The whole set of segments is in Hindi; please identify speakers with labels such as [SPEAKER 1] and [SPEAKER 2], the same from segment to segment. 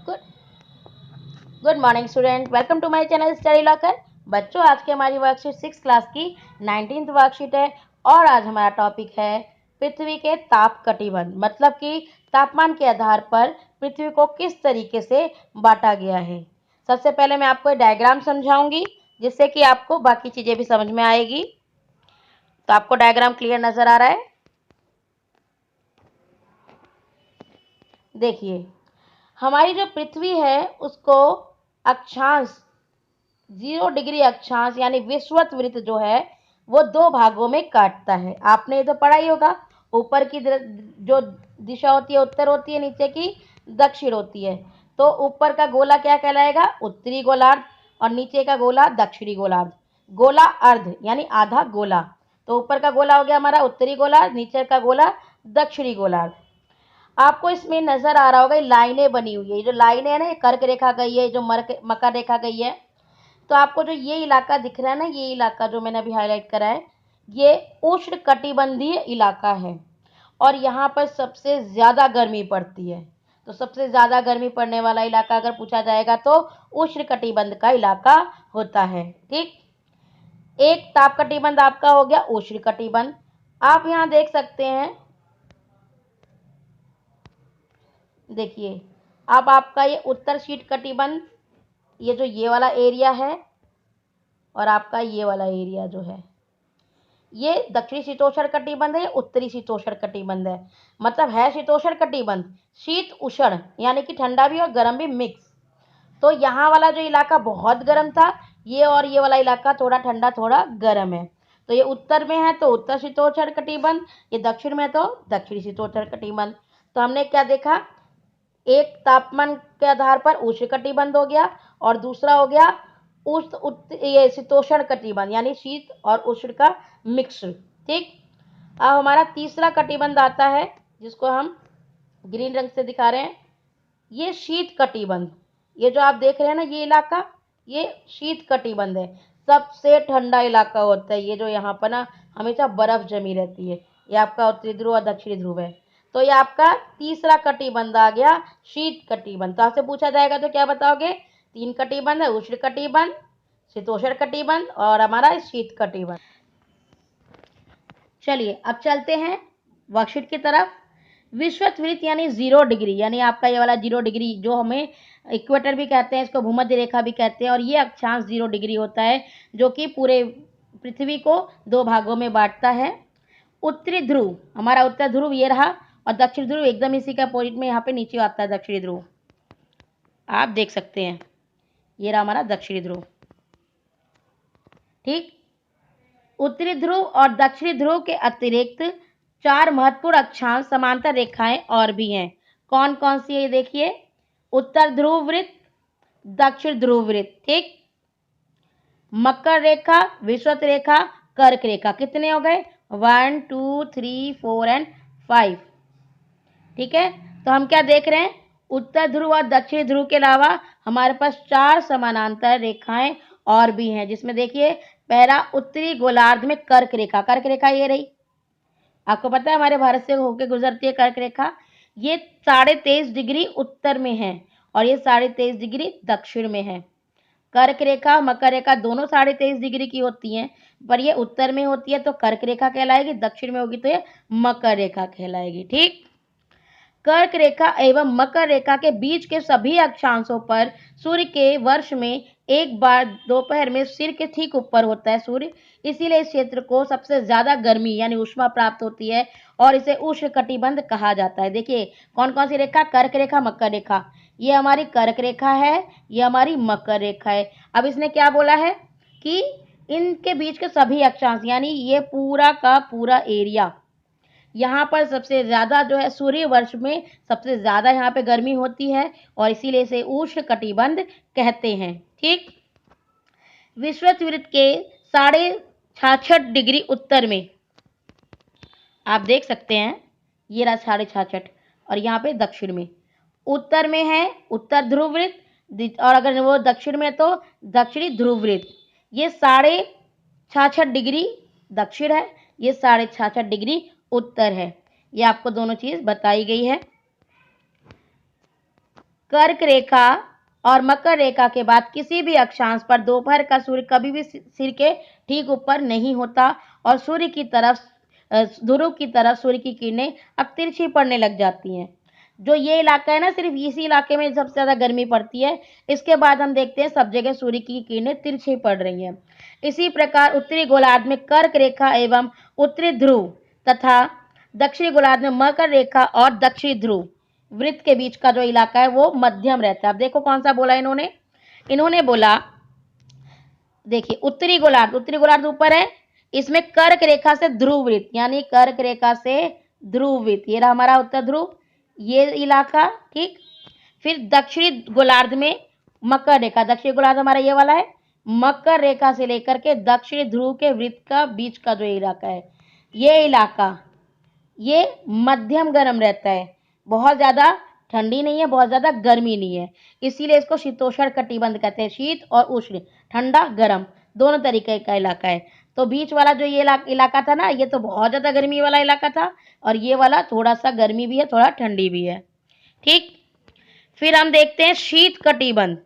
[SPEAKER 1] Good good morning student, welcome to my channel study locker. बच्चों, आज की हमारी वर्कशीट 6 क्लास की 19th वर्कशीट है और आज हमारा टॉपिक है पृथ्वी के ताप कटिबंध। मतलब कि तापमान के आधार पर पृथ्वी को किस तरीके से बांटा गया है। सबसे पहले मैं आपको डायग्राम समझाऊंगी जिससे कि आपको बाकी चीजें भी समझ में आएगी। तो आपको डायग्राम क्लियर नजर आ रहा है? देखिए, हमारी जो पृथ्वी है उसको अक्षांश 0 डिग्री अक्षांश यानी विषुवत वृत्त जो है वो दो भागों में काटता है। आपने ये तो पढ़ा ही होगा। ऊपर की जो दिशा होती है उत्तर होती है, नीचे की दक्षिण होती है। तो ऊपर का गोला क्या कहलाएगा? उत्तरी गोलार्ध, और नीचे का गोला दक्षिणी गोलार्ध। गोला अर्ध यानी आधा गोला। तो ऊपर का गोला हो गया हमारा उत्तरी गोलार्ध, नीचे का गोला दक्षिणी गोलार्ध। आपको इसमें नजर आ रहा होगा लाइनें बनी हुई है। ये जो लाइनें है ना, ये कर्क रेखा गई है, जो मकर रेखा गई है। तो आपको जो ये इलाका दिख रहा है ना, ये इलाका जो मैंने अभी हाईलाइट करा है, ये उष्ण कटिबंधीय इलाका है और यहाँ पर सबसे ज्यादा गर्मी पड़ती है। तो सबसे ज्यादा गर्मी पड़ने वाला इलाका अगर पूछा जाएगा तो उष्ण कटिबंध का इलाका होता है। ठीक, एक ताप कटिबंध आपका हो गया उष्ण कटिबंध। आप यहाँ देख सकते हैं, देखिए अब आपका ये उत्तर शीत कटिबंध, ये जो ये वाला एरिया है और आपका ये वाला एरिया जो है, ये दक्षिणी शीतोष्ण कटिबंध है, उत्तरी शीतोष्ण कटिबंध है। मतलब है शीतोष्ण कटिबंध, शीत उष्ण यानी कि ठंडा भी और गर्म भी मिक्स। तो यहाँ वाला जो इलाका बहुत गर्म था, ये और ये वाला इलाका थोड़ा ठंडा थोड़ा गर्म है। तो ये उत्तर में है तो उत्तर शीतोष्ण कटिबंध, ये दक्षिण में तो दक्षिणी शीतोष्ण कटिबंध। तो हमने क्या देखा, एक तापमान के आधार पर उष्ण कटिबंध हो गया और दूसरा हो गया ये शीतोष्ण कटिबंध यानी शीत और उष्ण का मिक्स। ठीक, अब हमारा तीसरा कटिबंध आता है जिसको हम ग्रीन रंग से दिखा रहे हैं, ये शीत कटिबंध। ये जो आप देख रहे हैं ना, ये इलाका ये शीत कटिबंध है, सबसे ठंडा इलाका होता है। ये जो यहाँ पर ना हमेशा बर्फ जमी रहती है, ये आपका उत्तरी ध्रुव और दक्षिणी ध्रुव है। तो ये आपका तीसरा कटिबंध आ गया शीत कटिबंध। तो आपसे पूछा जाएगा तो क्या बताओगे? 3 कटिबंध है, उष्ण कटिबंध, शीतोष्ण कटिबंध और हमारा शीत कटिबंध। चलिए अब चलते हैं वर्कशीट की तरफ। विषुवत वृत्त यानी 0 डिग्री, यानी आपका ये वाला 0 डिग्री जो हमें इक्वेटर भी कहते हैं, इसको भूमध्य रेखा भी कहते हैं, और ये अक्षांश 0 डिग्री होता है जो कि पूरे पृथ्वी को दो भागों में बांटता है। उत्तरी ध्रुव, हमारा उत्तर ध्रुव ये रहा, और दक्षिण ध्रुव एकदम इसी का अपोजिट में यहाँ पे नीचे आता है दक्षिणी ध्रुव। आप देख सकते हैं ये रहा हमारा दक्षिणी ध्रुव। ठीक, उत्तरी ध्रुव और दक्षिणी ध्रुव के अतिरिक्त 4 महत्वपूर्ण अक्षांश समांतर रेखाएं और भी हैं। कौन कौन सी है देखिए, उत्तर ध्रुव वृत्त, दक्षिण ध्रुव वृत्त, ठीक, मकर रेखा, विषुवत रेखा, कर्क रेखा। कितने हो गए? 1 2 3 4 एंड 5। ठीक है, तो हम क्या देख रहे हैं, उत्तर ध्रुव और दक्षिण ध्रुव के अलावा हमारे पास 4 समानांतर रेखाएं और भी हैं, जिसमें देखिए पहला उत्तरी गोलार्ध में कर्क रेखा। कर्क रेखा ये रही, आपको पता है हमारे भारत से होकर गुजरती है कर्क रेखा। ये 23.5 डिग्री उत्तर में है और ये 23.5 डिग्री दक्षिण में है। कर्क रेखा मकर रेखा दोनों 23.5 डिग्री की होती हैं, पर ये उत्तर में होती है तो कर्क रेखा कहलाएगी, दक्षिण में होगी तो ये मकर रेखा कहलाएगी। ठीक, कर्क रेखा एवं मकर रेखा के बीच के सभी अक्षांशों पर सूर्य के वर्ष में एक बार दोपहर में सिर के ठीक ऊपर होता है सूर्य, इसीलिए इस क्षेत्र को सबसे ज्यादा गर्मी यानी ऊष्मा प्राप्त होती है और इसे उष्ण कटिबंध कहा जाता है। देखिए कौन कौन सी रेखा, कर्क रेखा, मकर रेखा। ये हमारी कर्क रेखा है, ये हमारी मकर रेखा है। अब इसने क्या बोला है कि इनके बीच के सभी अक्षांश यानी ये पूरा का पूरा एरिया, यहाँ पर सबसे ज्यादा जो है सूर्य वर्ष में सबसे ज्यादा यहाँ पे गर्मी होती है और इसीलिए इसे उष्ण कटिबंध कहते हैं। ठीक, विषुवत वृत्त के 66.5 डिग्री उत्तर में आप देख सकते हैं, ये रहा 66.5, और यहाँ पे दक्षिण में, उत्तर में है उत्तर ध्रुव वृत्त और अगर वो दक्षिण में तो दक्षिणी ध्रुव वृत्त। ये 66.5 डिग्री दक्षिण है, ये 66.5 डिग्री उत्तर है। ये आपको दोनों चीज बताई गई है। कर्क रेखा और मकर रेखा के बाद किसी भी अक्षांश पर दोपहर का सूर्य कभी भी सिर के ठीक ऊपर नहीं होता और सूर्य की तरफ ध्रुव की तरफ सूर्य की किरणें अब तिरछी पड़ने लग जाती हैं। जो ये इलाका है ना, सिर्फ इसी इलाके में सबसे ज़्यादा गर्मी पड़ती है। इसके बाद हम देखते हैं सब जगह सूर्य की किरणें तिरछी पड़ रही हैं। इसी प्रकार उत्तरी गोलार्ध में कर्क रेखा एवं उत्तरी ध्रुव तथा दक्षिणी गोलार्ध में मकर रेखा और दक्षिणी ध्रुव वृत्त के बीच का जो इलाका है वो मध्यम रहता है। अब देखो कौन सा बोला इन्होंने बोला, देखिए उत्तरी गोलार्ध ऊपर है, इसमें कर्क रेखा से ध्रुव वृत्त, यानी कर्क रेखा से ध्रुव वृत्त, ये रहा हमारा उत्तर ध्रुव, ये इलाका, ठीक। फिर दक्षिणी गोलार्ध में मकर रेखा, दक्षिणी गोलार्ध हमारा ये वाला है, मकर रेखा से लेकर के दक्षिणी ध्रुव के वृत्त का बीच का जो इलाका है, ये इलाका ये मध्यम गर्म रहता है, बहुत ज्यादा ठंडी नहीं है, बहुत ज्यादा गर्मी नहीं है, इसीलिए इसको शीतोष्ण कटिबंध कहते हैं। शीत और उष्ण, ठंडा गर्म दोनों तरीके का इलाका है। तो बीच वाला जो ये इलाका था ना, ये तो बहुत ज्यादा गर्मी वाला इलाका था, और ये वाला थोड़ा सा गर्मी भी है, थोड़ा ठंडी भी है, ठीक। फिर हम देखते हैं शीत कटिबंध।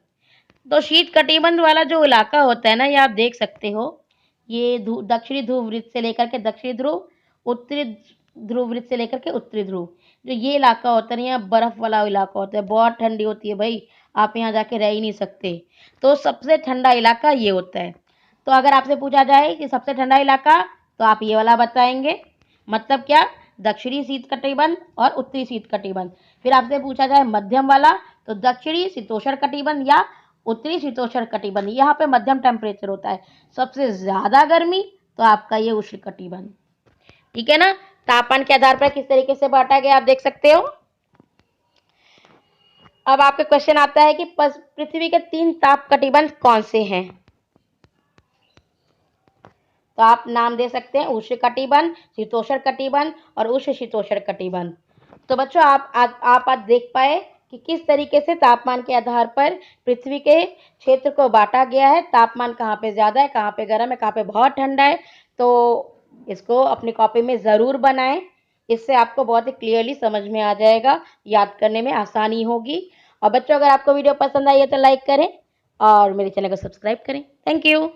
[SPEAKER 1] तो शीत कटिबंध वाला जो इलाका होता है ना, ये आप देख सकते हो, ये दक्षिणी ध्रुव वृत्त से लेकर के दक्षिणी ध्रुव, उत्तरी ध्रुव वृत्त से लेकर के उत्तरी ध्रुव, जो ये इलाका होता है ना, यहाँ बर्फ वाला इलाका होता है, बहुत ठंडी होती है भाई, आप यहाँ जाके रह ही नहीं सकते। तो सबसे ठंडा इलाका ये होता है। तो अगर आपसे पूछा जाए कि सबसे ठंडा इलाका, तो आप ये वाला बताएंगे, मतलब क्या, दक्षिणी शीत कटिबंध और उत्तरी शीत कटिबंध। फिर आपसे पूछा जाए मध्यम वाला, तो दक्षिणी शीतोष्ण कटिबंध या उत्तरी शीतोष्ण कटिबंध, यहाँ पे मध्यम टेम्परेचर होता है। सबसे ज्यादा गर्मी तो आपका ये उष्ण कटिबंध, ठीक है ना। तापमान के आधार पर किस तरीके से बांटा गया आप देख सकते हो। अब आपका क्वेश्चन आता है कि पृथ्वी के 3 ताप कटिबंध कौन से हैं। तो आप नाम दे सकते हैं उष्ण कटिबंध, शीतोष्ण कटिबंध और उष्ण शीतोष्ण कटिबंध। तो बच्चों आप आज देख पाए कि किस तरीके से तापमान के आधार पर पृथ्वी के क्षेत्र को बांटा गया है। तापमान कहाँ पे ज्यादा है, कहाँ पे गर्म है, कहाँ पे बहुत ठंडा है। तो इसको अपनी कॉपी में जरूर बनाएं, इससे आपको बहुत ही क्लियरली समझ में आ जाएगा, याद करने में आसानी होगी। और बच्चों अगर आपको वीडियो पसंद आई है तो लाइक करें और मेरे चैनल को सब्सक्राइब करें। Thank you.